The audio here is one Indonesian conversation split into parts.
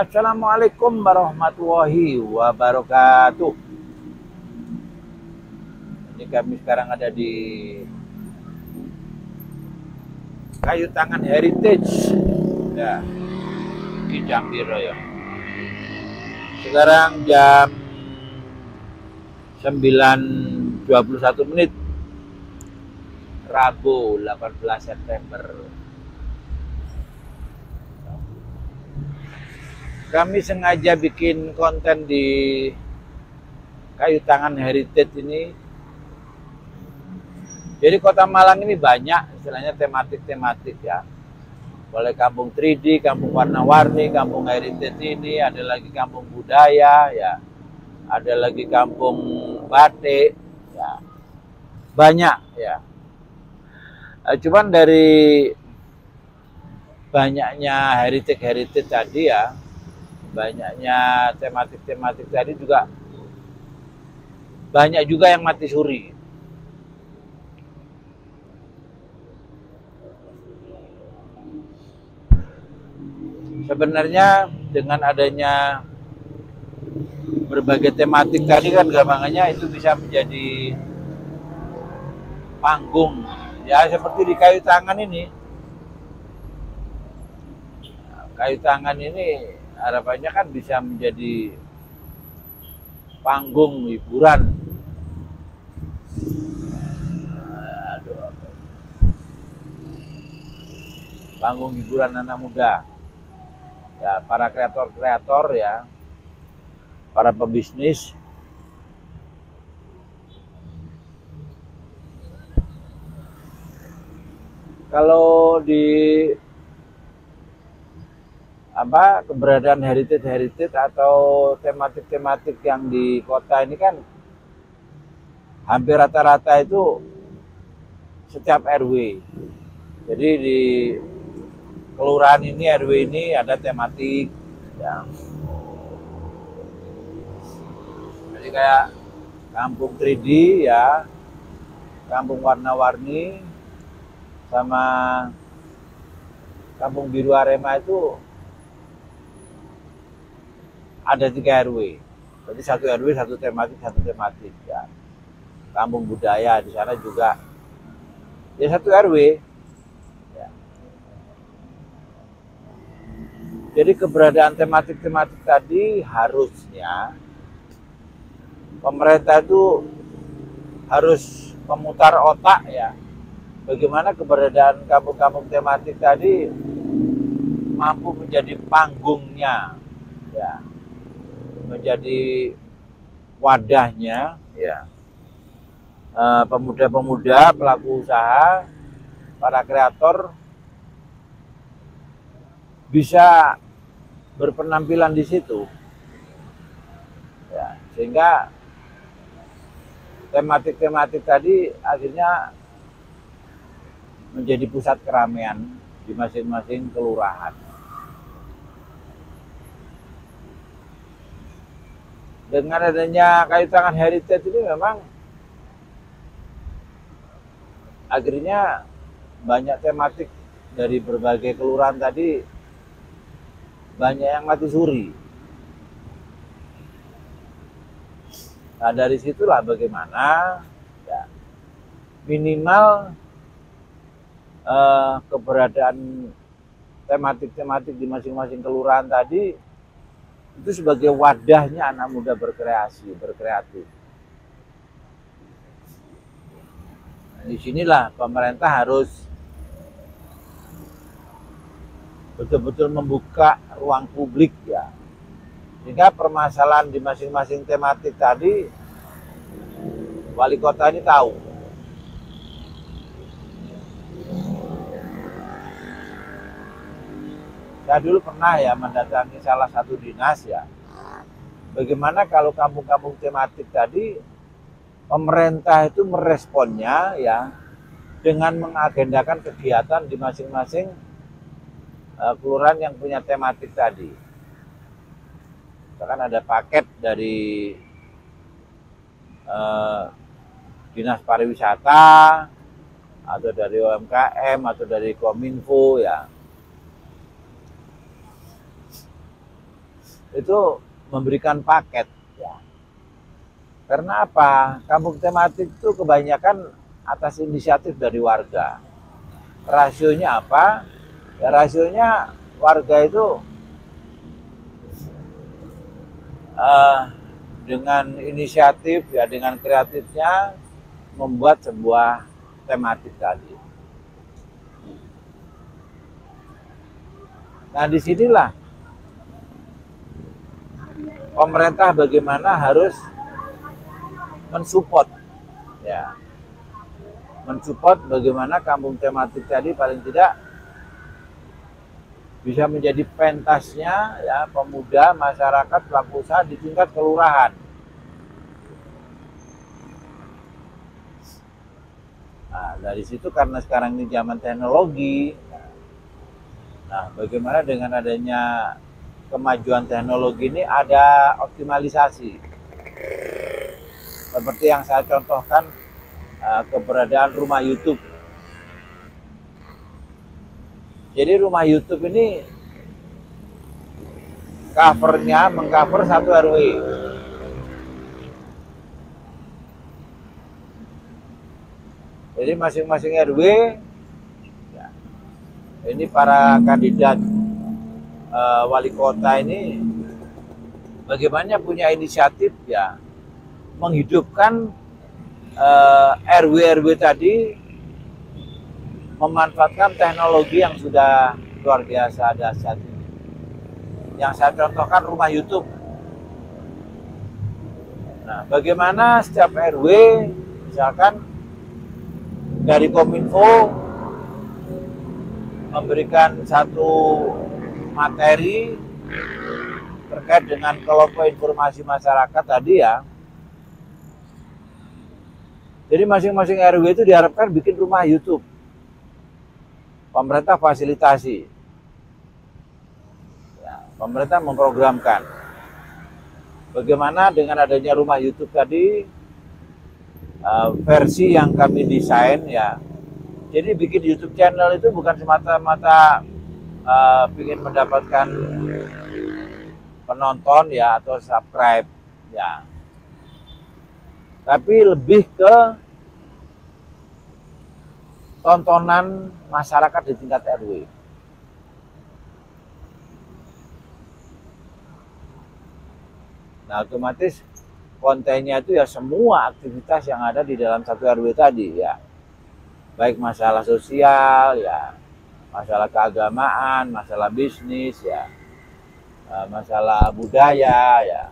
Assalamualaikum warahmatullahi wabarakatuh. Ini kami sekarang ada di Kayu Tangan Heritage ya, di Jambi Raya. Sekarang jam 9.21 Rabu 18 September. Kami sengaja bikin konten di Kayu Tangan Heritage ini. Jadi Kota Malang ini banyak istilahnya tematik-tematik ya. Boleh kampung 3D, kampung warna-warni, kampung heritage ini, ada lagi kampung budaya ya. Ada lagi kampung batik ya. Banyak ya. Cuman dari banyaknya heritage tadi ya, banyaknya tematik-tematik tadi juga banyak juga yang mati suri. Sebenarnya dengan adanya berbagai tematik tadi kan gampangannya itu bisa menjadi panggung ya, seperti di Kayu Tangan ini. Kayu Tangan ini harapannya kan bisa menjadi panggung hiburan. Panggung hiburan anak muda. Ya, para kreator-kreator ya, para pebisnis. Kalau di keberadaan heritage atau tematik-tematik yang di kota ini kan hampir rata-rata itu setiap RW. Jadi di kelurahan ini, RW ini ada tematik ya. Jadi kayak kampung 3D ya, kampung warna-warni, sama kampung biru Arema itu ada 3 RW. Jadi satu RW satu tematik ya. Kampung budaya di sana juga ya satu RW. Ya. Jadi keberadaan tematik-tematik tadi harusnya pemerintah itu harus memutar otak ya. Bagaimana keberadaan kampung-kampung tematik tadi mampu menjadi panggungnya ya. Menjadi wadahnya ya, pemuda-pemuda, pelaku usaha, para kreator bisa berpenampilan di situ ya, sehingga tematik-tematik tadi akhirnya menjadi pusat keramaian di masing-masing kelurahan. Dengan adanya Kayu Tangan Heritage ini memang akhirnya banyak tematik dari berbagai kelurahan tadi banyak yang mati suri. Nah dari situlah bagaimana ya, minimal keberadaan tematik-tematik di masing-masing kelurahan tadi itu sebagai wadahnya anak muda berkreasi, berkreatif. Nah, disinilah pemerintah harus betul-betul membuka ruang publik ya, sehingga permasalahan di masing-masing tematik tadi wali kota ini tahu. Saya dulu pernah ya mendatangi salah satu dinas ya. Bagaimana kalau kampung-kampung tematik tadi pemerintah itu meresponnya ya dengan mengagendakan kegiatan di masing-masing kelurahan yang punya tematik tadi. Misalkan ada paket dari dinas pariwisata atau dari UMKM atau dari Kominfo ya. itu memberikan paket. Ya. Karena apa? Kampung tematik itu kebanyakan atas inisiatif dari warga. Rasionya apa? Ya, rasionya warga itu dengan inisiatif, ya dengan kreatifnya membuat sebuah tematik tadi. Nah, disinilah pemerintah bagaimana harus mensupport, ya, mensupport bagaimana kampung tematik tadi paling tidak bisa menjadi pentasnya, ya, pemuda, masyarakat, pelaku usaha di tingkat kelurahan. Nah, dari situ karena sekarang ini zaman teknologi, nah bagaimana dengan adanya kemajuan teknologi ini ada optimalisasi. Seperti yang saya contohkan, keberadaan rumah YouTube. Jadi rumah YouTube ini covernya mengcover satu RW. Jadi masing-masing RW, ya, ini para kandidat wali kota ini bagaimana punya inisiatif, ya, menghidupkan RW-RW tadi, memanfaatkan teknologi yang sudah luar biasa dahsyat ini. Yang saya contohkan rumah YouTube. Nah, bagaimana setiap RW, misalkan dari Kominfo memberikan satu materi terkait dengan kelompok informasi masyarakat tadi, ya. Jadi masing-masing RW itu diharapkan bikin rumah YouTube. Pemerintah fasilitasi. Ya, pemerintah memprogramkan. Bagaimana dengan adanya rumah YouTube tadi, versi yang kami desain, ya. Jadi bikin YouTube channel itu bukan semata-mata ingin mendapatkan penonton, ya, atau subscribe, ya. Tapi lebih ke tontonan masyarakat di tingkat RW. Nah, otomatis kontennya itu ya semua aktivitas yang ada di dalam satu RW tadi, ya. Baik masalah sosial, ya, masalah keagamaan, masalah bisnis, ya, masalah budaya, ya.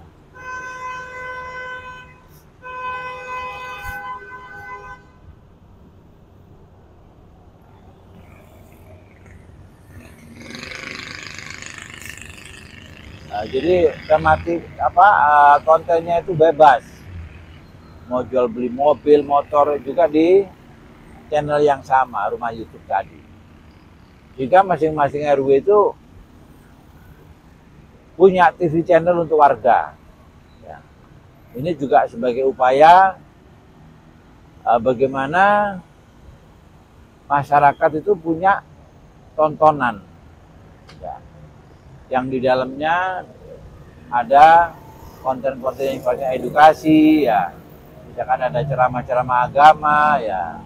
Nah, jadi tematik kontennya itu bebas. Mau jual beli mobil, motor juga di channel yang sama, rumah YouTube tadi. Jika masing-masing RW itu punya TV channel untuk warga. Ya. Ini juga sebagai upaya bagaimana masyarakat itu punya tontonan, ya, yang di dalamnya ada konten-konten yang sifatnya edukasi, ya, misalkan ada ceramah-ceramah agama, ya,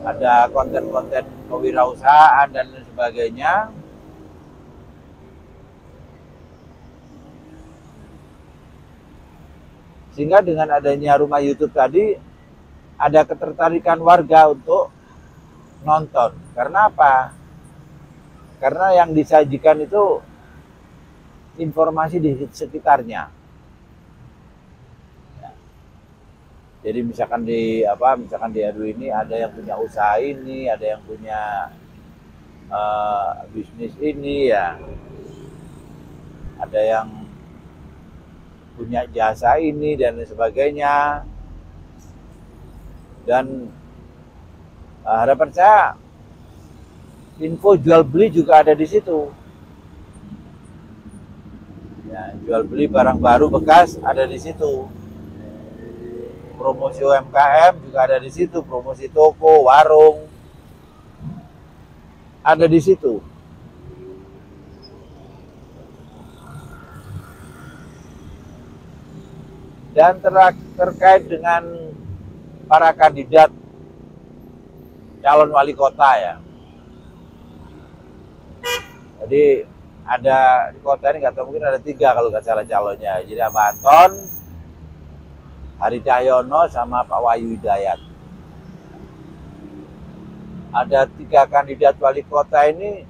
ada konten-konten kewirausahaan dan lain sebagainya. Sehingga dengan adanya rumah YouTube tadi ada ketertarikan warga untuk nonton. Karena apa? Karena yang disajikan itu informasi di sekitarnya. Ya. Jadi misalkan di RW ini ada yang punya usaha ini, ada yang punya bisnis ini, ya. Ada yang punya jasa ini dan lain sebagainya. Dan harapan saya info jual beli juga ada di situ. Ya, jual beli barang baru bekas ada di situ. Promosi UMKM juga ada di situ, promosi toko, warung ada di situ. Dan terkait dengan para kandidat calon wali kota ya. Jadi ada di kota ini nggak tahu, mungkin ada 3 kalau nggak salah calonnya. Jadi Pak Anton, Hari Cahyono, sama Pak Wahyu Hidayat. Ada 3 kandidat wali kota ini.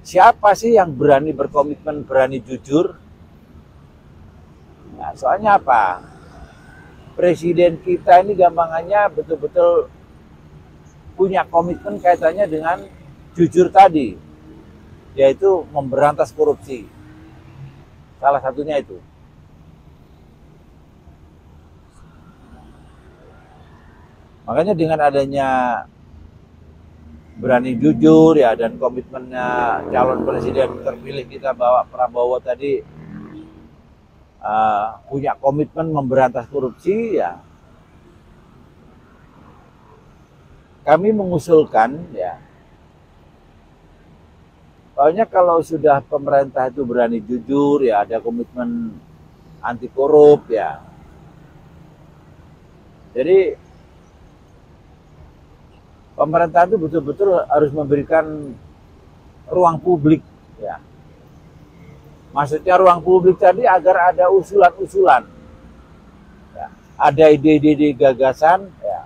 Siapa sih yang berani berkomitmen, berani jujur? Nah, soalnya apa? Presiden kita ini gampangannya betul-betul punya komitmen kaitannya dengan jujur tadi, yaitu memberantas korupsi. Salah satunya itu. Makanya dengan adanya berani jujur ya, dan komitmennya calon presiden terpilih kita Bapak Prabowo tadi punya komitmen memberantas korupsi ya, kami mengusulkan ya, soalnya kalau sudah pemerintah itu berani jujur ya, ada komitmen anti korup ya, jadi pemerintah itu betul-betul harus memberikan ruang publik ya. Maksudnya ruang publik tadi agar ada usulan-usulan ya, ada ide-ide gagasan ya,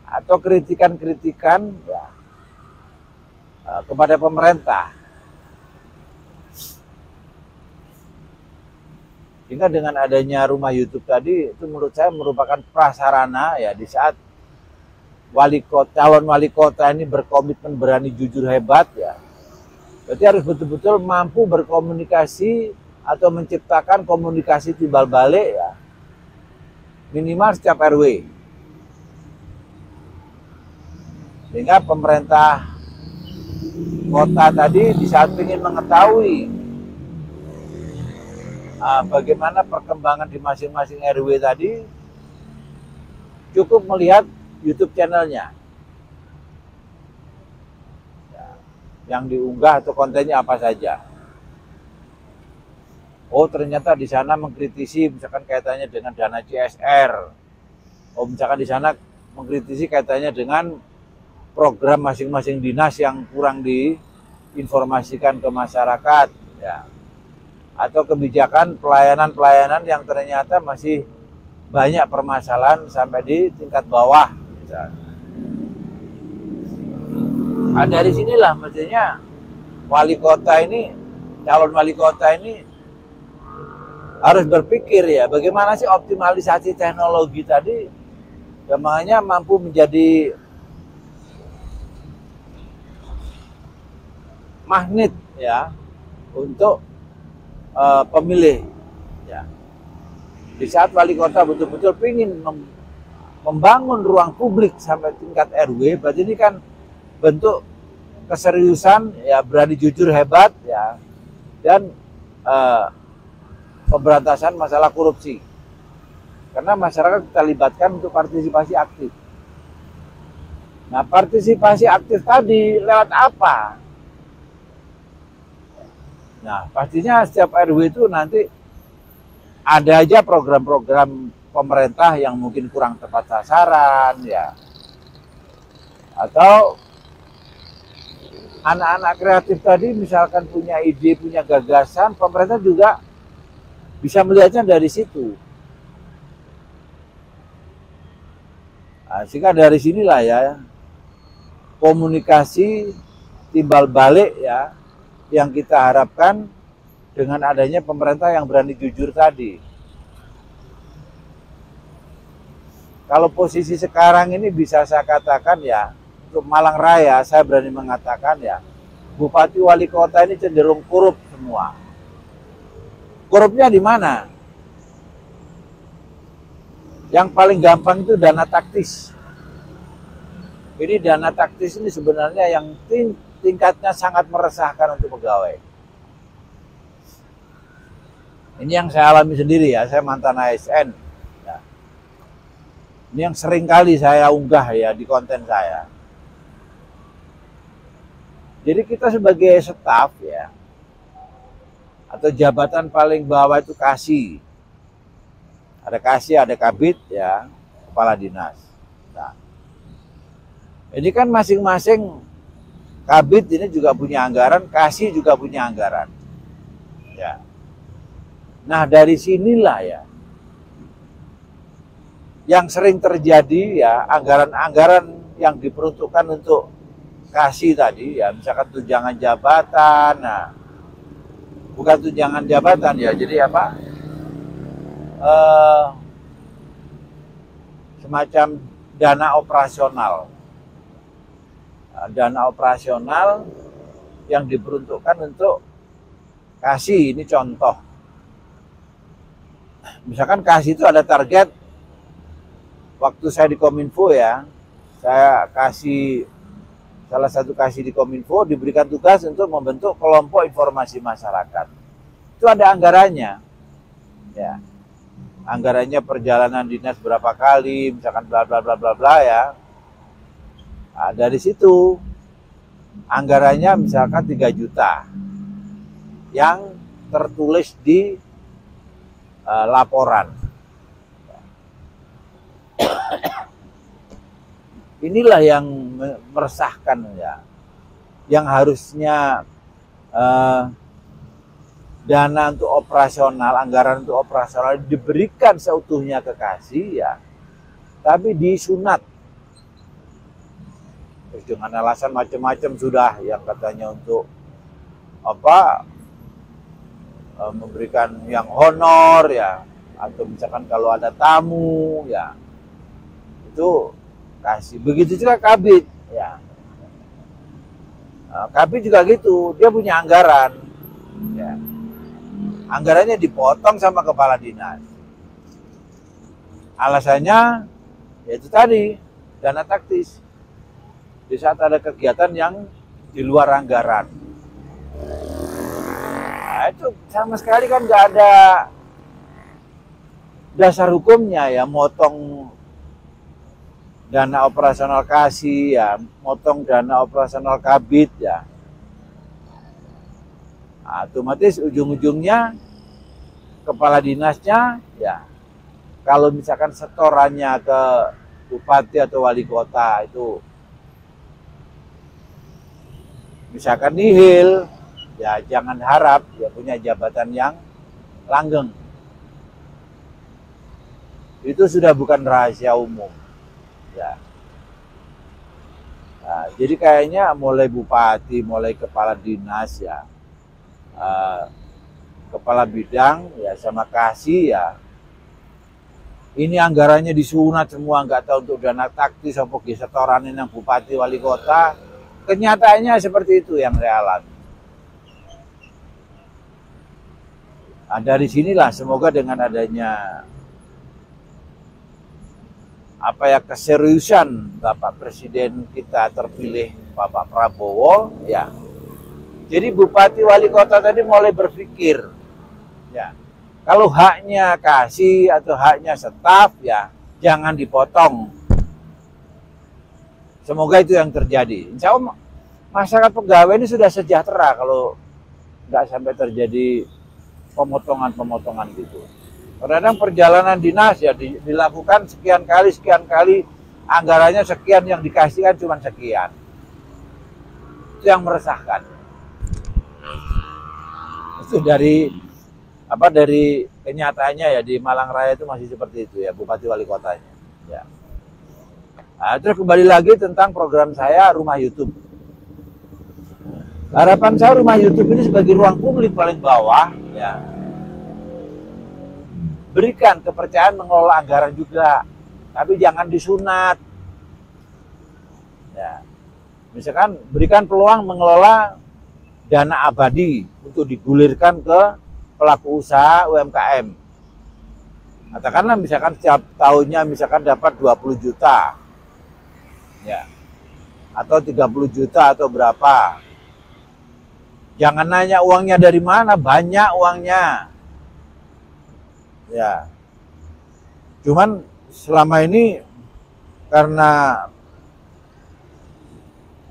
atau kritikan-kritikan ya, kepada pemerintah. Sehingga dengan adanya rumah YouTube tadi itu menurut saya merupakan prasarana ya, di saat calon wali kota ini berkomitmen berani jujur hebat ya, berarti harus betul-betul mampu berkomunikasi atau menciptakan komunikasi timbal balik ya, minimal setiap RW. Sehingga pemerintah kota tadi di saat ingin mengetahui bagaimana perkembangan di masing-masing RW tadi, cukup melihat YouTube channelnya ya, yang diunggah atau kontennya apa saja. Oh, ternyata di sana mengkritisi misalkan kaitannya dengan dana CSR. Oh, misalkan di sana mengkritisi kaitannya dengan program masing-masing dinas yang kurang diinformasikan ke masyarakat ya. Atau kebijakan pelayanan-pelayanan yang ternyata masih banyak permasalahan sampai di tingkat bawah. Dari sinilah mestinya wali kota ini, calon wali kota ini harus berpikir ya, bagaimana sih optimalisasi teknologi tadi, gampangannya mampu menjadi magnet ya untuk pemilih ya. Di saat wali kota betul-betul ingin membangun ruang publik sampai tingkat RW, berarti ini kan bentuk keseriusan ya, berani jujur hebat ya, dan pemberantasan masalah korupsi. Karena masyarakat kita libatkan untuk partisipasi aktif. Nah, partisipasi aktif tadi lewat apa? Nah, pastinya setiap RW itu nanti ada aja program-program pemerintah yang mungkin kurang tepat sasaran ya, atau anak-anak kreatif tadi misalkan punya ide, punya gagasan, pemerintah juga bisa melihatnya dari situ. Nah, sehingga dari sinilah ya komunikasi timbal balik ya yang kita harapkan dengan adanya pemerintah yang berani jujur tadi. Kalau posisi sekarang ini bisa saya katakan ya, untuk Malang Raya saya berani mengatakan ya, bupati wali kota ini cenderung korup semua. Korupnya di mana? Yang paling gampang itu dana taktis. Ini dana taktis ini sebenarnya yang tingkatnya sangat meresahkan untuk pegawai. Ini yang saya alami sendiri ya, saya mantan ASN. Ya. Ini yang sering kali saya unggah ya di konten saya. Jadi kita sebagai staf ya, atau jabatan paling bawah itu kasih Ada kasih, ada kabid, ya, kepala dinas. Nah, ini kan masing-masing kabid ini juga punya anggaran, kasih juga punya anggaran. Ya. Nah, dari sinilah ya yang sering terjadi ya, anggaran-anggaran yang diperuntukkan untuk kasih tadi ya, misalkan tunjangan jabatan. Nah, bukan tunjangan jabatan ya, jadi apa? Semacam dana operasional. Dana operasional yang diperuntukkan untuk kasih, ini contoh. Misalkan kasih itu ada target, waktu saya di Kominfo ya, saya kasih, salah satu kasih di Kominfo diberikan tugas untuk membentuk kelompok informasi masyarakat. Itu ada anggarannya. Ya. Anggarannya perjalanan dinas berapa kali, misalkan bla bla bla bla bla ya. Nah, dari situ anggarannya misalkan 3 juta yang tertulis di laporan. Inilah yang meresahkan ya, yang harusnya dana untuk operasional, anggaran untuk operasional diberikan seutuhnya ke kasih ya, tapi disunat terus dengan alasan macam-macam sudah, yang katanya untuk apa, memberikan yang honor ya, atau misalkan kalau ada tamu ya itu kasih. Begitu juga kabid ya. Kabid juga gitu, dia punya anggaran ya. Anggarannya dipotong sama kepala dinas. Alasannya yaitu tadi, dana taktis. Di saat ada kegiatan yang di luar anggaran. Nah, itu sama sekali kan nggak ada dasar hukumnya ya, motong dana operasional kasih ya, motong dana operasional kabid ya. Nah, otomatis ujung-ujungnya kepala dinasnya ya, kalau misalkan setorannya ke bupati atau wali kota itu misalkan nihil ya, jangan harap dia punya jabatan yang langgeng. Itu sudah bukan rahasia umum ya. Nah, jadi kayaknya mulai bupati, mulai kepala dinas ya, kepala bidang ya, sama kasih ya, ini anggarannya disunat semua, nggak tahu untuk dana taktis apa setoranin yang bupati wali kota. Kenyataannya seperti itu yang saya alami. Nah, dari sinilah semoga dengan adanya apa ya, keseriusan Bapak Presiden kita terpilih Bapak Prabowo ya. Jadi bupati wali kota tadi mulai berpikir ya, kalau haknya kasih atau haknya staf ya jangan dipotong. Semoga itu yang terjadi. Insya Allah masyarakat pegawai ini sudah sejahtera kalau nggak sampai terjadi pemotongan-pemotongan gitu. Kadang perjalanan dinas ya dilakukan sekian kali, anggarannya sekian, yang dikasihkan cuma sekian. Itu yang meresahkan. Itu dari kenyataannya ya, di Malang Raya itu masih seperti itu ya, bupati wali kotanya ya. Nah, terus kembali lagi tentang program saya Rumah YouTube. Harapan saya Rumah YouTube ini sebagai ruang publik paling bawah ya, berikan kepercayaan mengelola anggaran juga, tapi jangan disunat ya. Misalkan berikan peluang mengelola dana abadi untuk digulirkan ke pelaku usaha UMKM. Katakanlah misalkan setiap tahunnya misalkan dapat 20 juta ya, atau 30 juta atau berapa. Jangan nanya uangnya dari mana, banyak uangnya ya. Cuman selama ini karena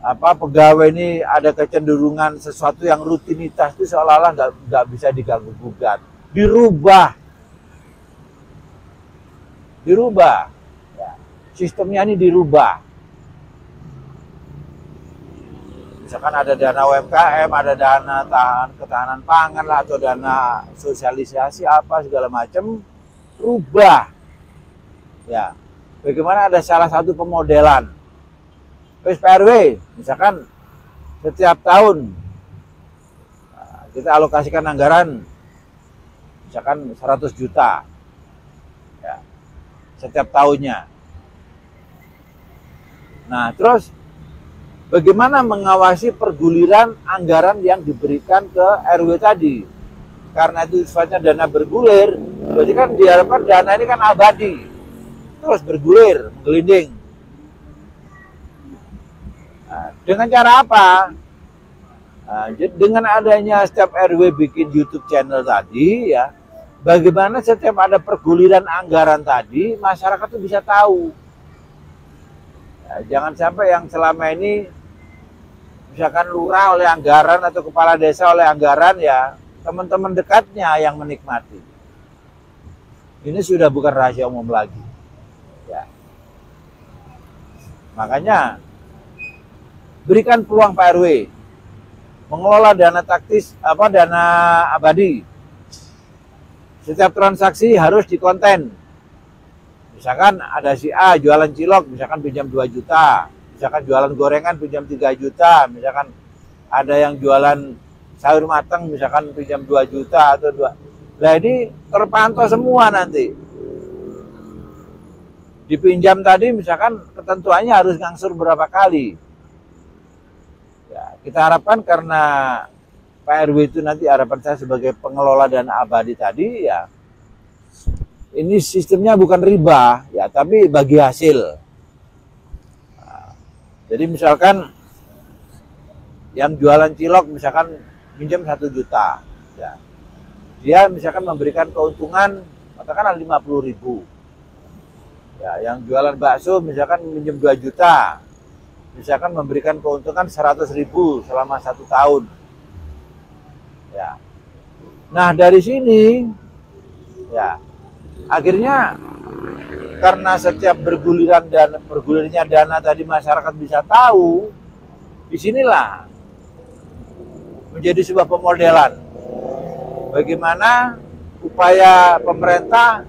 pegawai ini ada kecenderungan sesuatu yang rutinitas itu seolah-olah nggak bisa diganggu gugat, dirubah dirubah. Ya. Sistemnya ini dirubah. Misalkan ada dana UMKM, ada dana ketahanan pangan lah, atau dana sosialisasi apa segala macam, rubah. Ya, bagaimana ada salah satu pemodelan PSPRW, misalkan setiap tahun kita alokasikan anggaran misalkan 100 juta ya, setiap tahunnya. Nah, terus bagaimana mengawasi perguliran anggaran yang diberikan ke RW tadi? Karena itu sifatnya dana bergulir, berarti kan diharapkan dana ini kan abadi, terus bergulir, menggelinding. Nah, dengan cara apa? Nah, dengan adanya setiap RW bikin YouTube channel tadi, ya, bagaimana setiap ada perguliran anggaran tadi, masyarakat itu bisa tahu. Ya, jangan sampai yang selama ini misalkan lurah oleh anggaran atau kepala desa oleh anggaran, ya teman-teman dekatnya yang menikmati. Ini sudah bukan rahasia umum lagi. Ya. Makanya berikan peluang Pak RW mengelola dana taktis, dana abadi. Setiap transaksi harus dikonten. Misalkan ada si A jualan cilok, misalkan pinjam 2 juta. Misalkan jualan gorengan pinjam 3 juta, misalkan ada yang jualan sayur matang misalkan pinjam 2 juta atau 2. Nah, ini terpantau semua nanti. Dipinjam tadi misalkan ketentuannya harus ngangsur berapa kali. Ya, kita harapkan karena Pak RW itu nanti harapan saya sebagai pengelola dana abadi tadi, ya ini sistemnya bukan riba, ya tapi bagi hasil. Jadi misalkan yang jualan cilok misalkan pinjam 1 juta, ya. Dia misalkan memberikan keuntungan katakanlah 50.000. Ya, yang jualan bakso misalkan pinjam 2 juta, misalkan memberikan keuntungan 100.000 selama 1 tahun. Ya. Nah dari sini, ya akhirnya karena setiap bergulirnya dana tadi masyarakat bisa tahu, disinilah menjadi sebuah pemodelan bagaimana upaya pemerintah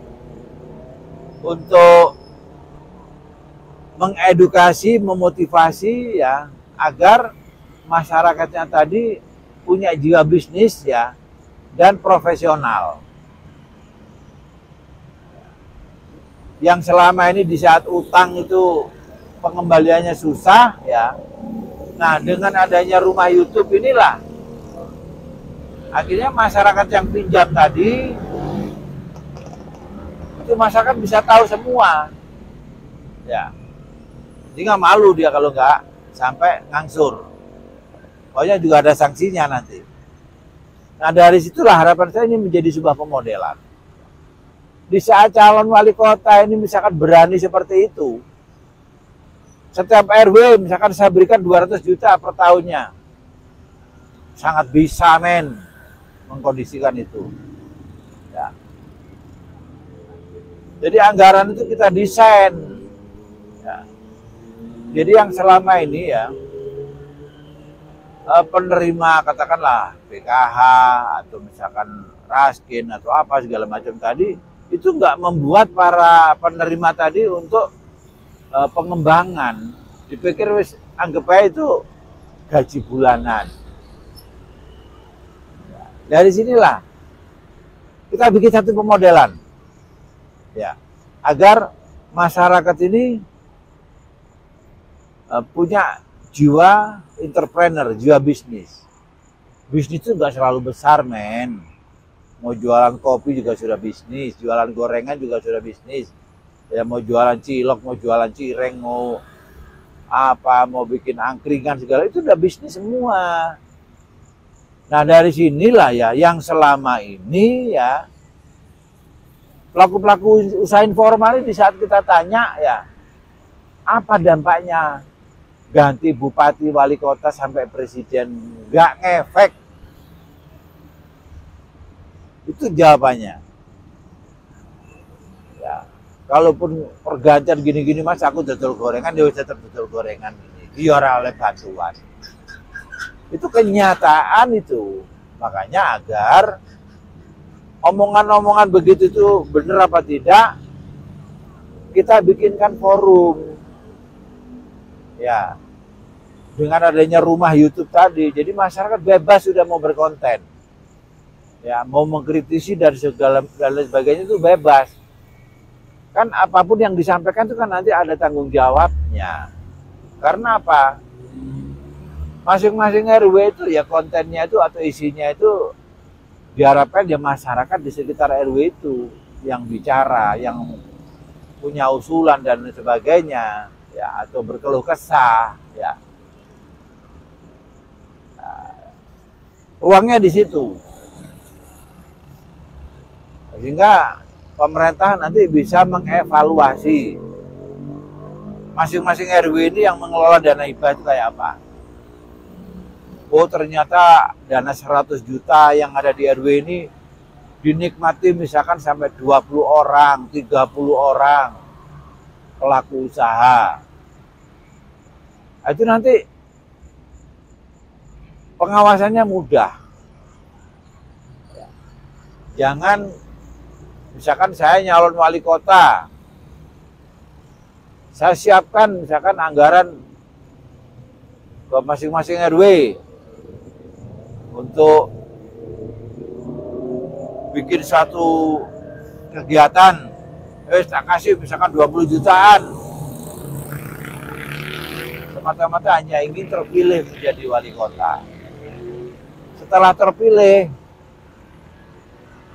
untuk mengedukasi, memotivasi, ya agar masyarakatnya tadi punya jiwa bisnis, ya, dan profesional. Yang selama ini di saat utang itu pengembaliannya susah, ya. Nah, dengan adanya rumah YouTube inilah akhirnya masyarakat yang pinjam tadi itu masyarakat bisa tahu semua, ya. Jadi nggak malu dia kalau nggak sampai ngangsur. Pokoknya juga ada sanksinya nanti. Nah dari situlah harapan saya ini menjadi sebuah pemodelan. Di saat calon wali kota ini misalkan berani seperti itu, setiap RW misalkan saya berikan 200 juta per tahunnya, sangat bisa mengkondisikan itu. Ya. Jadi anggaran itu kita desain. Ya. Jadi yang selama ini, ya penerima katakanlah PKH atau misalkan Raskin atau apa segala macam tadi, itu nggak membuat para penerima tadi untuk pengembangan. Dipikir wis anggap aja itu gaji bulanan. Dari sinilah kita bikin satu pemodelan, ya, agar masyarakat ini punya jiwa entrepreneur, jiwa bisnis. Bisnis itu nggak selalu besar, Mau jualan kopi juga sudah bisnis, jualan gorengan juga sudah bisnis. Ya mau jualan cilok, mau jualan cireng, mau apa, mau bikin angkringan segala itu udah bisnis semua. Nah dari sinilah ya yang selama ini ya pelaku-pelaku usaha informal ini di saat kita tanya ya apa dampaknya ganti bupati, wali kota sampai presiden nggak ngefek, itu jawabannya. Ya, kalaupun pergantian gini-gini mas aku dodol gorengan, dia tetap dodol gorengan ini. Dia orang oleh bantuan. Itu kenyataan itu. Makanya agar omongan-omongan begitu itu benar apa tidak, kita bikinkan forum. Ya. Dengan adanya rumah YouTube tadi, jadi masyarakat bebas sudah mau berkonten. Ya, mau mengkritisi dan segala dan lain sebagainya itu bebas. Kan apapun yang disampaikan itu kan nanti ada tanggung jawabnya. Karena apa? Masing-masing RW itu ya kontennya itu atau isinya itu diharapkan ya masyarakat di sekitar RW itu yang bicara, yang punya usulan dan sebagainya, ya, atau berkeluh kesah, ya. Nah, ruangnya di situ. Sehingga pemerintah nanti bisa mengevaluasi masing-masing RW ini yang mengelola dana hibah itu kayak apa. Oh ternyata dana 100 juta yang ada di RW ini dinikmati misalkan sampai 20 orang, 30 orang pelaku usaha. Itu nanti pengawasannya mudah. Jangan misalkan saya nyalon wali kota, saya siapkan misalkan anggaran ke masing-masing RW untuk bikin suatu kegiatan, tak kasih misalkan 20 jutaan, semata-mata hanya ingin terpilih menjadi wali kota. Setelah terpilih,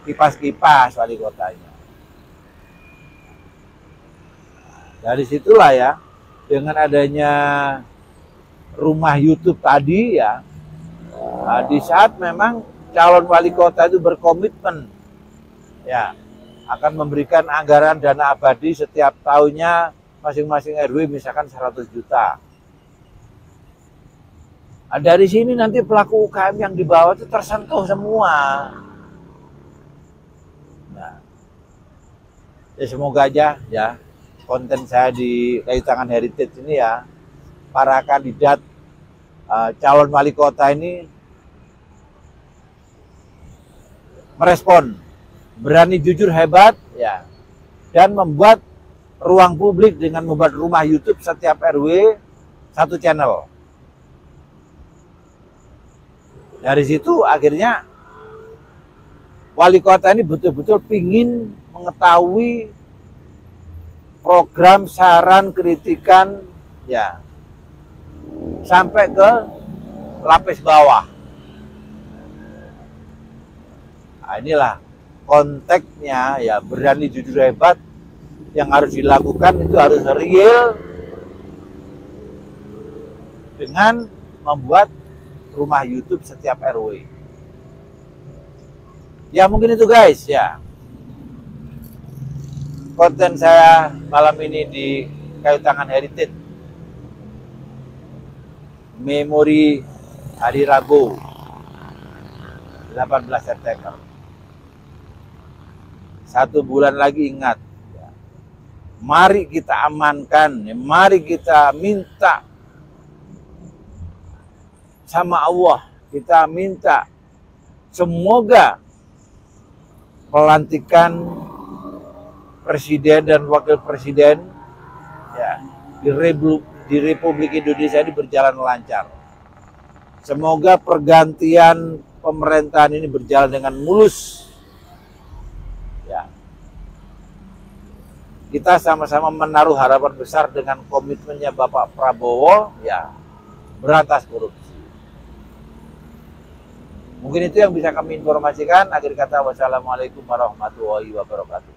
kipas-kipas wali kotanya. Dari situlah ya, dengan adanya rumah YouTube tadi ya, di saat memang calon wali kota itu berkomitmen ya akan memberikan anggaran dana abadi setiap tahunnya masing-masing RW misalkan 100 juta. Nah, dari sini nanti pelaku UKM yang di bawah itu tersentuh semua. Nah, ya semoga aja ya konten saya di Kayu Tangan Heritage ini ya, para kandidat calon wali kota ini merespon, berani jujur hebat ya, dan membuat ruang publik dengan membuat rumah YouTube setiap RW satu channel. Dari situ akhirnya wali kota ini betul-betul pingin mengetahui program, saran, kritikan ya sampai ke lapis bawah. Nah, inilah konteksnya ya, berani jujur hebat yang harus dilakukan itu harus real dengan membuat rumah YouTube setiap RW. Ya mungkin itu guys ya konten saya malam ini di Kayu Tangan Heritage, memori hari Rabu 18 September. 1 bulan lagi ingat ya. Mari kita amankan, mari kita minta sama Allah, kita minta semoga pelantikan presiden dan wakil presiden ya di Republik Indonesia ini berjalan lancar. Semoga pergantian pemerintahan ini berjalan dengan mulus. Ya. Kita sama-sama menaruh harapan besar dengan komitmennya Bapak Prabowo ya, berantas korupsi. Mungkin itu yang bisa kami informasikan. Akhir kata, wassalamualaikum warahmatullahi wabarakatuh.